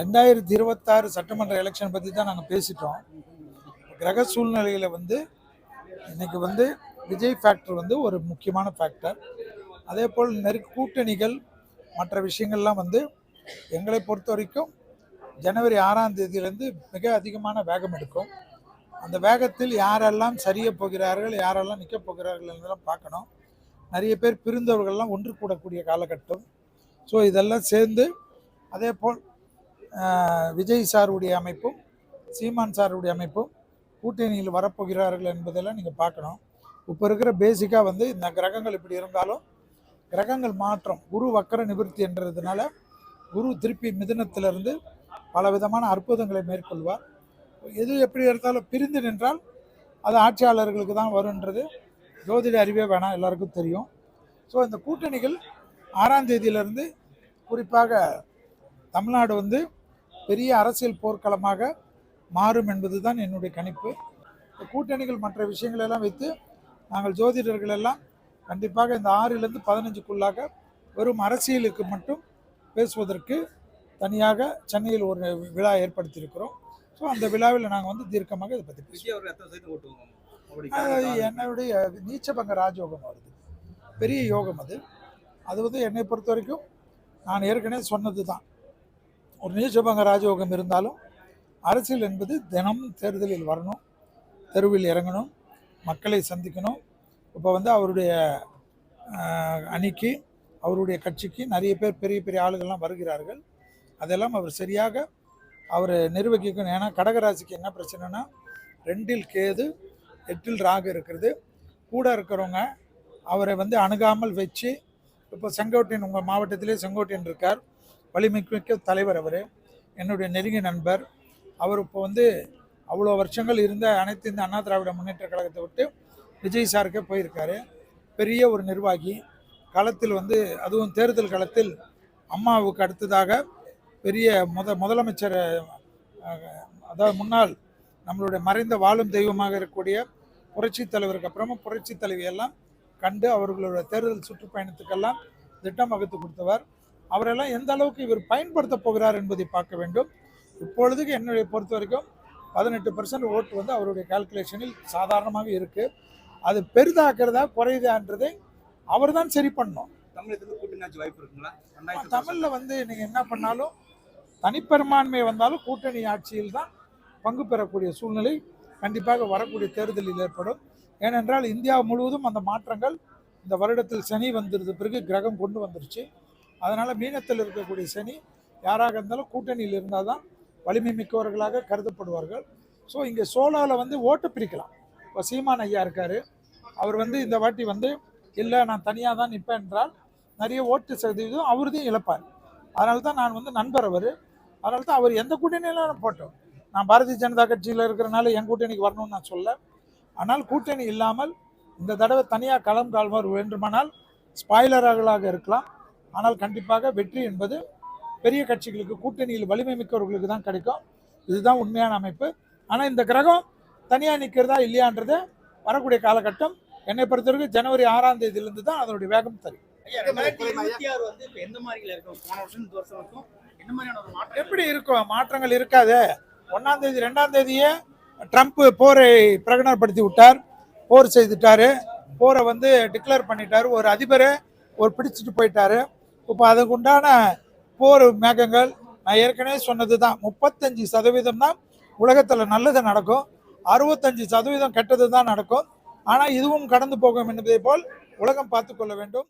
2026 சட்டமன்ற எலெக்ஷன் பற்றி தான் நாங்கள் பேசிட்டோம். கிரக சூழ்நிலையில் இன்னைக்கு விஜய் ஃபேக்டர் ஒரு முக்கியமான ஃபேக்டர். அதே போல் கூட்டணிகள் மற்ற விஷயங்கள்லாம் எங்களை பொறுத்த வரைக்கும் ஜனவரி 6ஆம் தேதியிலேருந்து மிக அதிகமான வேகம் எடுக்கும். அந்த வேகத்தில் யாரெல்லாம் சரிய போகிறார்கள், யாரெல்லாம் நிற்க போகிறார்கள் என்றெல்லாம் பார்க்கணும். நிறைய பேர் பிரிந்தவர்கள்லாம் ஒன்று கூடக்கூடிய காலகட்டம். ஸோ இதெல்லாம் சேர்ந்து அதே போல் விஜய் சாருடைய அமைப்பும் சீமான் சாருடைய அமைப்பும் கூட்டணியில் வரப்போகிறார்கள் என்பதெல்லாம் நீங்கள் பார்க்கணும். இப்போ இருக்கிற பேசிக்காக இந்த கிரகங்கள் இப்படி இருந்தாலும் கிரகங்கள் மாற்றம், குரு வக்கர நிவர்த்தி என்றதுனால குரு திருப்பி மிதுனத்திலிருந்து பல விதமான அற்புதங்களை மேற்கொள்வார். எது எப்படி இருந்தாலும் பிரிந்து நின்றால் அது ஆட்சியாளர்களுக்கு தான் வருன்றது ஜோதிட அறிவே வேணாம், எல்லாருக்கும் தெரியும். ஸோ இந்த கூட்டணிகள் 6ஆம் தேதியிலிருந்து குறிப்பாக தமிழ்நாடு பெரிய அரசியல் போர்க்களமாக மாறும் என்பது தான் என்னுடைய கணிப்பு. இந்த கூட்டணிகள் மற்ற விஷயங்கள் எல்லாம் வைத்து நாங்கள் ஜோதிடர்கள் எல்லாம் கண்டிப்பாக இந்த 6லிருந்து 15க்குள்ளாக வெறும் அரசியலுக்கு மட்டும் பேசுவதற்கு தனியாக சென்னையில் ஒரு விழா ஏற்படுத்தியிருக்கிறோம். ஸோ அந்த விழாவில் நாங்கள் தீர்க்கமாக இதை பற்றி பேசுவோம். என்னுடைய நீச்சபங்க ராஜயோகம் வருது, பெரிய யோகம் அது என்னை பொறுத்த வரைக்கும் நான் ஏற்கனவே சொன்னது தான். ஒரு நீச்சபங்க ராஜயோகம் இருந்தாலும் அரசியல் என்பது தினமும் தேர்தலில் வரணும், தெருவில் இறங்கணும், மக்களை சந்திக்கணும். இப்போ அவருடைய அணிக்கு, அவருடைய கட்சிக்கு நிறைய பேர் பெரிய பெரிய ஆளுகள்லாம் வருகிறார்கள். அதெல்லாம் அவர் சரியாக அவர் நிர்வகிக்கணும். ஏன்னா கடகராசிக்கு என்ன பிரச்சனைனா 2ல் கேது 8ல் ராகு இருக்கிறது. கூட இருக்கிறவங்க அவரை அணுகாமல் வச்சு, இப்போ செங்கோட்டையன் உங்கள் மாவட்டத்திலே செங்கோட்டையன் இருக்கார், வலிமைமிக்க தலைவர். அவர் என்னுடைய நெருங்கிய நண்பர். அவர் இப்போ அவ்வளோ வருஷங்கள் இருந்த அனைத்து இந்த அண்ணா திராவிட முன்னேற்ற கழகத்தை விட்டு விஜய் சாருக்கே போயிருக்காரு. பெரிய ஒரு நிர்வாகி. களத்தில் அதுவும் தேர்தல் களத்தில் அம்மாவுக்கு அடுத்ததாக பெரிய முதலமைச்சர், அதாவது முன்னாள் நம்மளுடைய மறைந்த வாழும் தெய்வமாக இருக்கக்கூடிய புரட்சி தலைவருக்கு அப்புறமா புரட்சி தலைவியெல்லாம் கண்டு அவர்களோட தேர்தல் சுற்றுப்பயணத்துக்கெல்லாம் திட்டம் வகுத்து கொடுத்தவர். அவரெல்லாம் எந்த அளவுக்கு இவர் பயன்படுத்த போகிறார் என்பதை பார்க்க வேண்டும். இப்பொழுதுக்கு என்னுடைய பொறுத்த வரைக்கும் 18% ஓட்டு அவருடைய கால்குலேஷனில் சாதாரணமாக இருக்குது. அது பெரிதாக்குறதா குறையுதான்றதை அவர் தான் சரி பண்ணணும். தமிழில் நீங்கள் என்ன பண்ணாலும் தனிப்பெரும்பான்மை வந்தாலும் கூட்டணி ஆட்சியில் தான் பங்கு பெறக்கூடிய சூழ்நிலை கண்டிப்பாக வரக்கூடிய தேர்தலில் ஏற்படும். ஏனென்றால் இந்தியா முழுவதும் அந்த மாற்றங்கள் இந்த வருடத்தில் சனி வந்துருது, பிறகு கிரகம் கொண்டு வந்துருச்சு. அதனால் மீனத்தில் இருக்கக்கூடிய சனி யாராக இருந்தாலும் கூட்டணியில் இருந்தால் தான் வலிமை மிக்கவர்களாக கருதப்படுவார்கள். ஸோ இங்கே சோலாவில் ஓட்டு பிரிக்கலாம். இப்போ சீமான் ஐயா இருக்கார், அவர் இந்த வாட்டி இல்லை நான் தனியாக தான் நிற்பேன் என்றால் நிறைய ஓட்டு சதவீதம் அவர்தையும் இழப்பார். அதனால தான் நான் நண்பர் அவர். அதனால தான் அவர் எந்த கூட்டணியிலும் போட்டோம். நான் பாரதிய ஜனதா கட்சியில் இருக்கிறனால என் கூட்டணிக்கு வரணும்னு நான் சொல்ல. ஆனால் கூட்டணி இல்லாமல் இந்த தடவை தனியாக களம் கால்வார் வேண்டுமானால் ஸ்பாய்லர்களாக இருக்கலாம். ஆனால் கண்டிப்பாக வெற்றி என்பது பெரிய கட்சிகளுக்கு, கூட்டணியில் வலிமை மிக்கவர்களுக்கு தான் கிடைக்கும். இதுதான் உண்மையான அமைப்பு. ஆனால் இந்த கிரகம் தனியாக நிற்கிறதா இல்லையான்றது வரக்கூடிய காலகட்டம். என்னை பொறுத்தவரைக்கும் ஜனவரி 6ஆம் தேதியிலிருந்து தான் அதனுடைய வேகம் தரும். எப்படி இருக்கும்? மாற்றங்கள் இருக்காது. 1ஆம் தேதி 2ஆம் தேதியே ட்ரம்ப் போரை பிரகடனப்படுத்தி விட்டார், போர் செய்துட்டாரு, போரை டிக்ளேர் பண்ணிட்டாரு. ஒரு அதிபரை பிடிச்சிட்டு போயிட்டாரு. இப்போ அதுக்கு உண்டான போர் மேகங்கள் நான் ஏற்கனவே சொன்னது தான். 35% தான் உலகத்தில் நல்லது நடக்கும், 65% கெட்டது தான் நடக்கும். ஆனால் இதுவும் கடந்து போகும் என்பதை போல் உலகம் பார்த்து கொள்ள வேண்டும்.